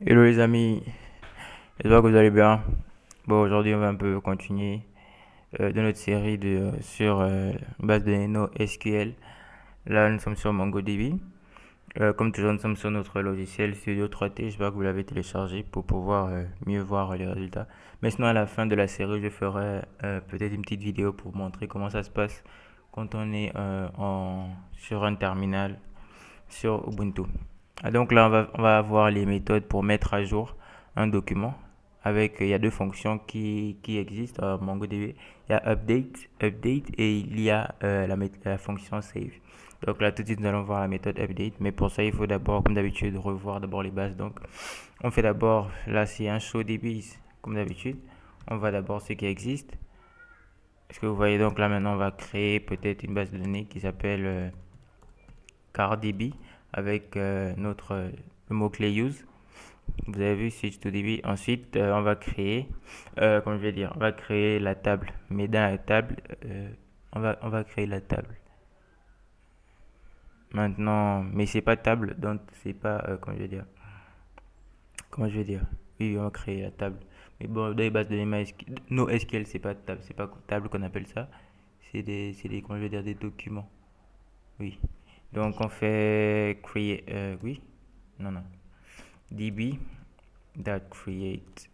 Hello les amis, j'espère que vous allez bien. Bon, aujourd'hui on va un peu continuer de notre série sur base de données NoSQL. Là nous sommes sur MongoDB. Comme toujours nous sommes sur notre logiciel Studio 3T. J'espère que vous l'avez téléchargé pour pouvoir mieux voir les résultats. Mais sinon à la fin de la série je ferai peut-être une petite vidéo pour montrer comment ça se passe quand on est sur un terminal sur Ubuntu. Donc là, on va avoir les méthodes pour mettre à jour un document. Il y a deux fonctions qui existent à MongoDB. Il y a update et il y a la fonction save. Donc là, tout de suite, nous allons voir la méthode update. Mais pour ça, il faut d'abord, comme d'habitude, revoir d'abord les bases. Donc, on fait d'abord, là, c'est un show DBs, comme d'habitude. On va d'abord ce qui existe. Est-ce que vous voyez donc là, maintenant, on va créer peut-être une base de données qui s'appelle CarDB avec le mot-clé use. Vous avez vu switch to DB. Ensuite, on va créer, comme je vais dire, on va créer la table. Mais dans la table, on va créer la table. Maintenant, mais c'est pas table, donc c'est pas, comment je vais dire, oui, on va créer la table. Mais bon, dans les bases de données NoSQL, c'est pas table, c'est pas table qu'on appelle ça. Comment je vais dire, des documents. Oui. Donc on fait create, oui, non, non. DB that create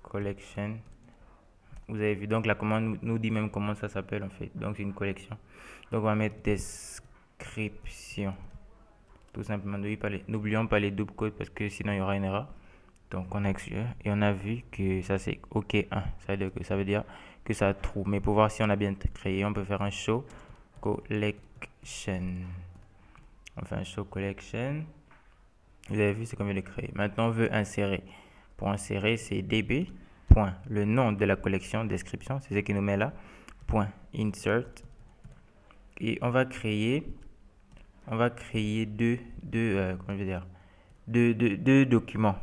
collection. Vous avez vu, donc la commande nous dit même comment ça s'appelle en fait. Donc c'est une collection. Donc on va mettre description. Tout simplement, n'oublions pas les doubles codes parce que sinon il y aura une erreur. Donc on a et on a vu que ça c'est OK1. Ça veut dire que ça trouve. Mais pour voir si on a bien créé, on peut faire un show collection. On fait un show collection. Vous avez vu, c'est comme je l'ai créé. Maintenant, on veut insérer. Pour insérer, c'est db. Point. Le nom de la collection, description, c'est ce qui nous met là. Point. Insert. Et on va créer comment je vais dire, deux documents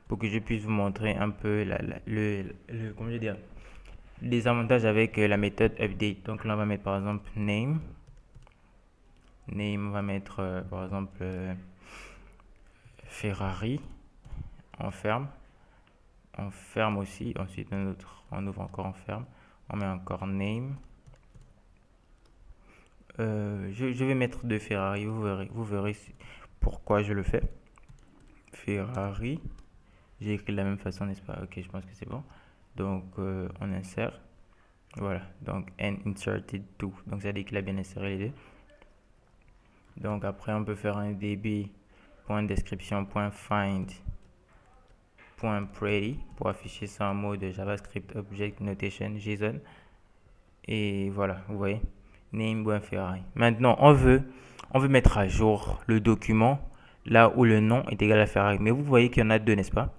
pour que je puisse vous montrer un peu comment je vais dire, les avantages avec la méthode update. Donc là, on va mettre par exemple name. Name, on va mettre par exemple Ferrari. On ferme. On ferme aussi. Ensuite, on ouvre encore, on ferme. On met encore name. Je vais mettre de Ferrari. Vous verrez pourquoi je le fais. Ferrari. J'ai écrit de la même façon, n'est-ce pas? Ok, je pense que c'est bon. Donc, on insère. Voilà. Donc, and inserted to. Donc, ça dit qu'il a bien inséré les deux. Donc, après, on peut faire un db.description.find .pretty pour afficher ça en mode JavaScript Object Notation JSON. Et voilà, vous voyez, name.ferrari. Maintenant, on veut mettre à jour le document là où le nom est égal à Ferrari. Mais vous voyez qu'il y en a deux, n'est-ce pas?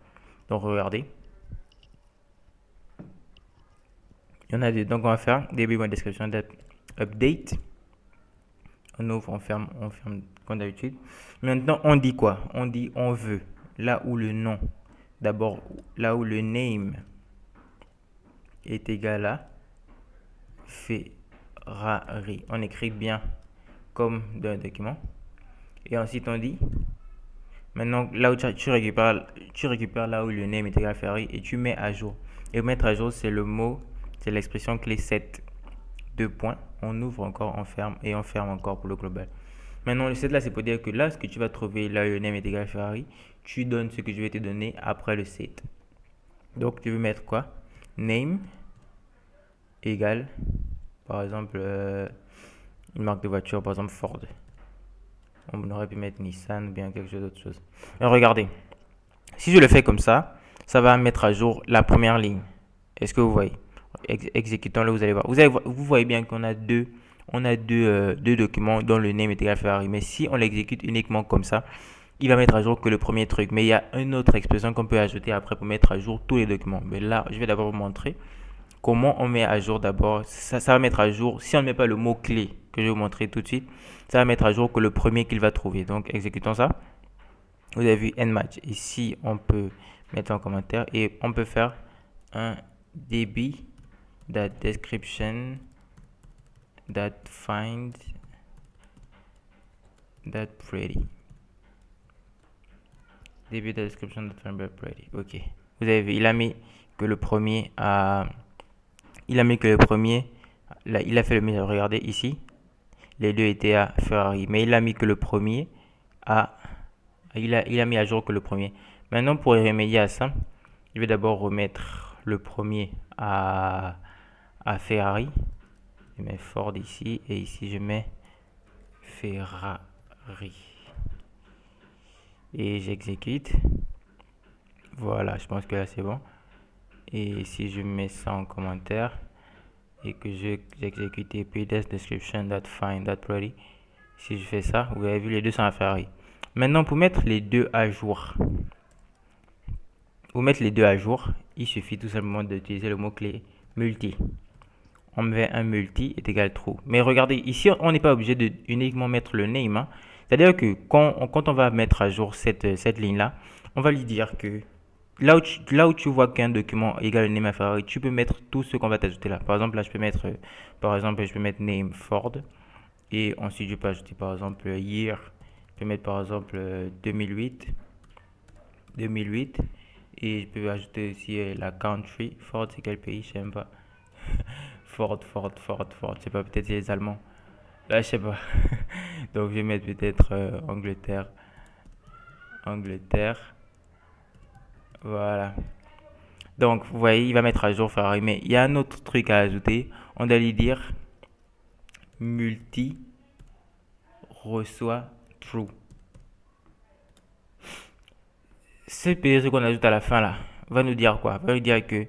Donc regardez, il y en a deux. Donc on va faire db.description.update. On ouvre, on ferme comme d'habitude. Maintenant, on dit quoi? On dit on veut là où le nom, d'abord là où le name est égal à Ferrari. On écrit bien comme dans un document. Et ensuite on dit, maintenant là où tu récupères là où le name est égal à Ferrari et tu mets à jour. Et mettre à jour, c'est l'expression clé 7. Deux points, on ouvre encore, on ferme et on ferme encore pour le global. Maintenant le 7 là, c'est pour dire que là, ce que tu vas trouver là où le name est égal à Ferrari, tu donnes ce que je vais te donner après le 7. Donc tu veux mettre quoi? Name égale, par exemple, une marque de voiture, par exemple Ford. On aurait pu mettre Nissan ou bien quelque chose d'autre chose. Et regardez, si je le fais comme ça va mettre à jour la première ligne. Est-ce que vous voyez? Exécutons-le, vous allez voir. Vous voyez bien qu'on a deux documents dont le name est égal à Ferrari. Mais si on l'exécute uniquement comme ça, il va mettre à jour que le premier truc. Mais il y a une autre expression qu'on peut ajouter après pour mettre à jour tous les documents. Mais là, je vais d'abord vous montrer comment on met à jour d'abord. Ça va mettre à jour, si on ne met pas le mot-clé que je vais vous montrer tout de suite, ça va mettre à jour que le premier qu'il va trouver. Donc, exécutons ça. Vous avez vu nmatch. Ici, on peut mettre en commentaire et on peut faire un db that description that find that pretty. début de description de ready. Ok. Vous avez vu, il a mis que le premier a, il a mis que le premier, là, il a fait le meilleur. Regardez ici, les deux étaient à Ferrari, mais il a mis que le premier à, il a mis à jour que le premier. Maintenant, pour remédier à ça, je vais d'abord remettre le premier à Ferrari. Je mets Ford ici et ici je mets Ferrari. Et j'exécute. Voilà, je pense que là c'est bon. Et si je mets ça en commentaire et que j'exécute pdf description find ready, si je fais ça, vous avez vu les deux sont à Ferrari. Maintenant pour mettre les deux à jour, il suffit tout simplement d'utiliser le mot-clé multi. On met un multi est égal true. Mais regardez, ici, on n'est pas obligé de uniquement mettre le name. Hein. C'est-à-dire que quand on va mettre à jour cette ligne-là, on va lui dire que là où tu vois qu'un document égale name à Ferrari, tu peux mettre tout ce qu'on va t'ajouter là. Par exemple, là, je peux mettre, name Ford. Et ensuite, je peux ajouter, par exemple, year. Je peux mettre, par exemple, 2008. Et je peux ajouter aussi la country. Ford, c'est quel pays? Je sais même pas. Ford. Je sais pas, peut-être c'est les Allemands. Là, je sais pas. Donc, je vais mettre peut-être Angleterre. Voilà. Donc, vous voyez, il va mettre à jour Ferrari. Mais il y a un autre truc à ajouter. On doit lui dire multi reçoit true. Ce ce qu'on ajoute à la fin là va nous dire quoi? Va nous dire que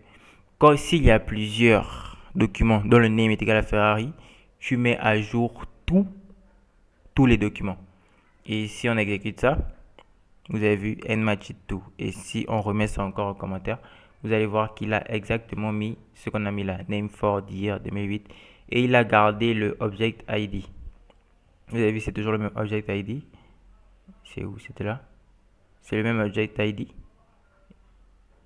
s'il y a plusieurs documents dont le name est égal à Ferrari, tu mets à jour tous les documents. Et si on exécute ça, vous avez vu match it to. Et si on remet ça encore en commentaire, vous allez voir qu'il a exactement mis ce qu'on a mis là, name for year 2008, et il a gardé le object ID. Vous avez vu, c'est toujours le même object ID. C'est où? C'était là. C'est le même object ID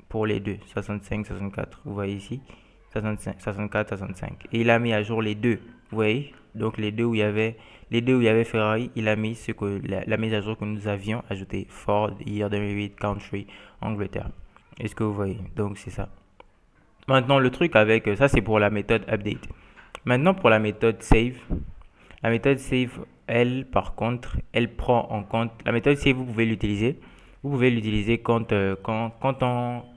pour les deux, 65, 64. Vous voyez ici, 65, 64, 65. Et il a mis à jour les deux. Vous voyez, donc les deux où il y avait Ferrari, il a mis ce que la mise à jour que nous avions ajouté, Ford, year 2008, country, Angleterre. Est-ce que vous voyez? Donc c'est ça. Maintenant le truc avec ça, c'est pour la méthode update. Maintenant pour la méthode save, elle par contre, elle prend en compte la méthode save. Vous pouvez l'utiliser. Vous pouvez l'utiliser quand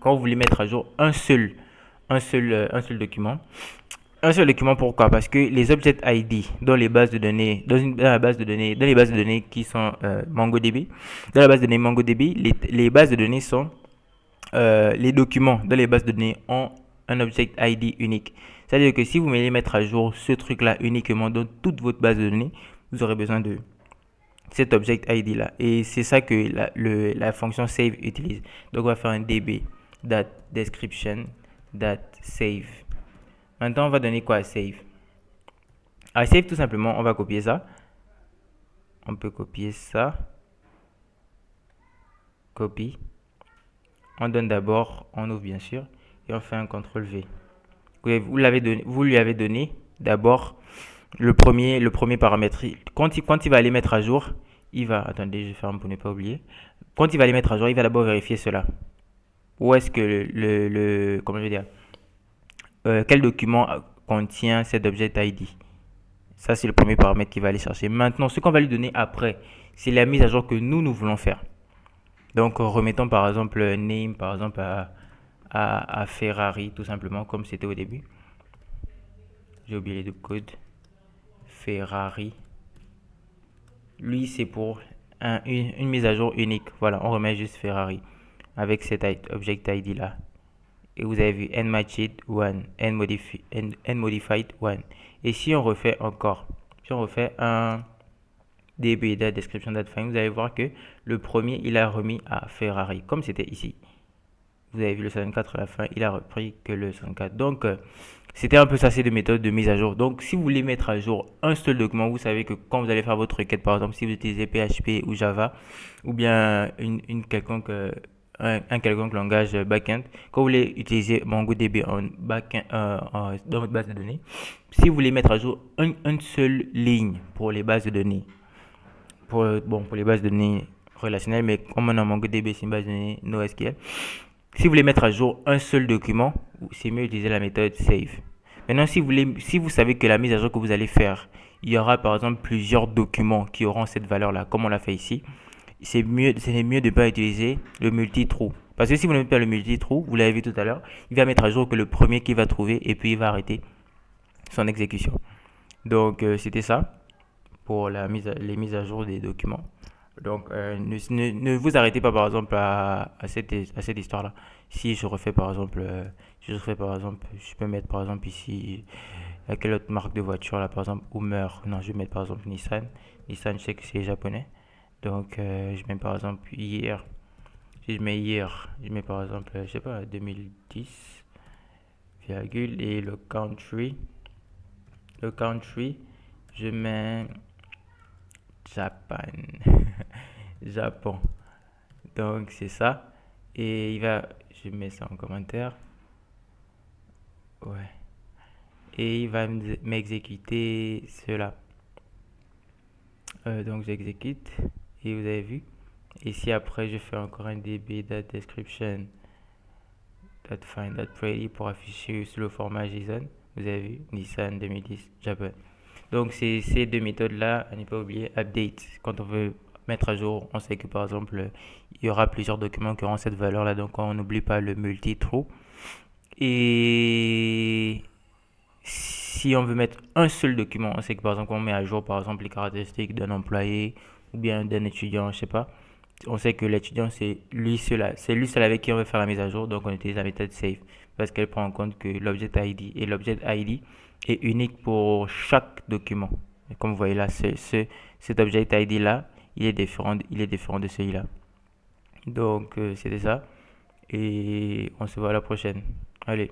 vous voulez mettre à jour un seul document. Un seul document, pourquoi? Parce que les object ID dans les bases de données, dans les bases de données qui sont MongoDB, dans la base de données MongoDB, les bases de données sont les documents dans les bases de données ont un object ID unique. C'est-à-dire que si vous voulez mettre à jour ce truc-là uniquement dans toute votre base de données, vous aurez besoin de cet object ID là. Et c'est ça que la fonction save utilise. Donc on va faire un db description save. Maintenant on va donner quoi à save? À save, tout simplement, on va copier ça. On peut copier ça. Copie. On donne d'abord, on ouvre bien sûr, et on fait un CTRL V. Vous lui avez donné d'abord le premier paramètre. Quand il va aller mettre à jour, il va, attendez, je ferme pour ne pas oublier. Quand il va aller mettre à jour, il va d'abord vérifier cela. Où est-ce que comment je vais dire, quel document contient cet object ID? Ça, c'est le premier paramètre qu'il va aller chercher. Maintenant, ce qu'on va lui donner après, c'est la mise à jour que nous voulons faire. Donc, remettons par exemple name, par exemple à Ferrari, tout simplement, comme c'était au début. J'ai oublié le code. Ferrari. Lui, c'est pour une mise à jour unique. Voilà, on remet juste Ferrari avec cet object ID là. Et vous avez vu matched one, modified one. Et si on refait encore, si on refait un db description find, vous allez voir que le premier il a remis à Ferrari comme c'était ici. Vous avez vu le 64 à la fin, il a repris que le 64. Donc c'était un peu ça, c'est de méthode de mise à jour. Donc si vous voulez mettre à jour un seul document, vous savez que quand vous allez faire votre requête, par exemple si vous utilisez PHP ou Java ou bien un quelconque langage backend, quand vous voulez utiliser MongoDB en dans votre base de données, si vous voulez mettre à jour une seule ligne pour les bases de données, pour les bases de données relationnel, mais comme on a MongoDB, c'est une base de données NoSQL. Si vous voulez mettre à jour un seul document, c'est mieux d'utiliser la méthode save. Maintenant, si vous savez que la mise à jour que vous allez faire, il y aura par exemple plusieurs documents qui auront cette valeur-là, comme on l'a fait ici, c'est mieux de ne pas utiliser le multi-true. Parce que si vous ne mettez pas le multi-true, vous l'avez vu tout à l'heure, il va mettre à jour que le premier qu'il va trouver et puis il va arrêter son exécution. Donc, c'était ça pour les mises à jour des documents. Donc, ne vous arrêtez pas par exemple à cette histoire-là. Si je refais par exemple, je peux mettre par exemple ici, à quelle autre marque de voiture là, par exemple, Hummer. Non, je vais mettre par exemple Nissan. Nissan, je sais que c'est japonais. Donc, je mets par exemple hier. Si je mets hier, je mets par exemple, je sais pas, 2010, virgule, et le country. Le country, je mets Japan. Japon. Donc c'est ça. Et je mets ça en commentaire. Ouais. Et il va m'exécuter cela. Donc j'exécute. Et vous avez vu. Et si après je fais encore un db description find pretty pour afficher sur le format JSON. Vous avez vu. Nissan 2010 Japon. Donc c'est ces deux méthodes là, à ne pas oublier, update. Quand on veut mettre à jour, on sait que par exemple, il y aura plusieurs documents qui auront cette valeur là, donc on n'oublie pas le multi-true. Et si on veut mettre un seul document, on sait que par exemple, quand on met à jour par exemple les caractéristiques d'un employé ou bien d'un étudiant, je sais pas, on sait que l'étudiant c'est lui seul, avec qui on veut faire la mise à jour, donc on utilise la méthode save parce qu'elle prend en compte que l'objet ID et l'objet ID est unique pour chaque document. Et comme vous voyez là, cet objet ID là, il est différent de celui-là. Donc c'était ça et on se voit à la prochaine. Allez.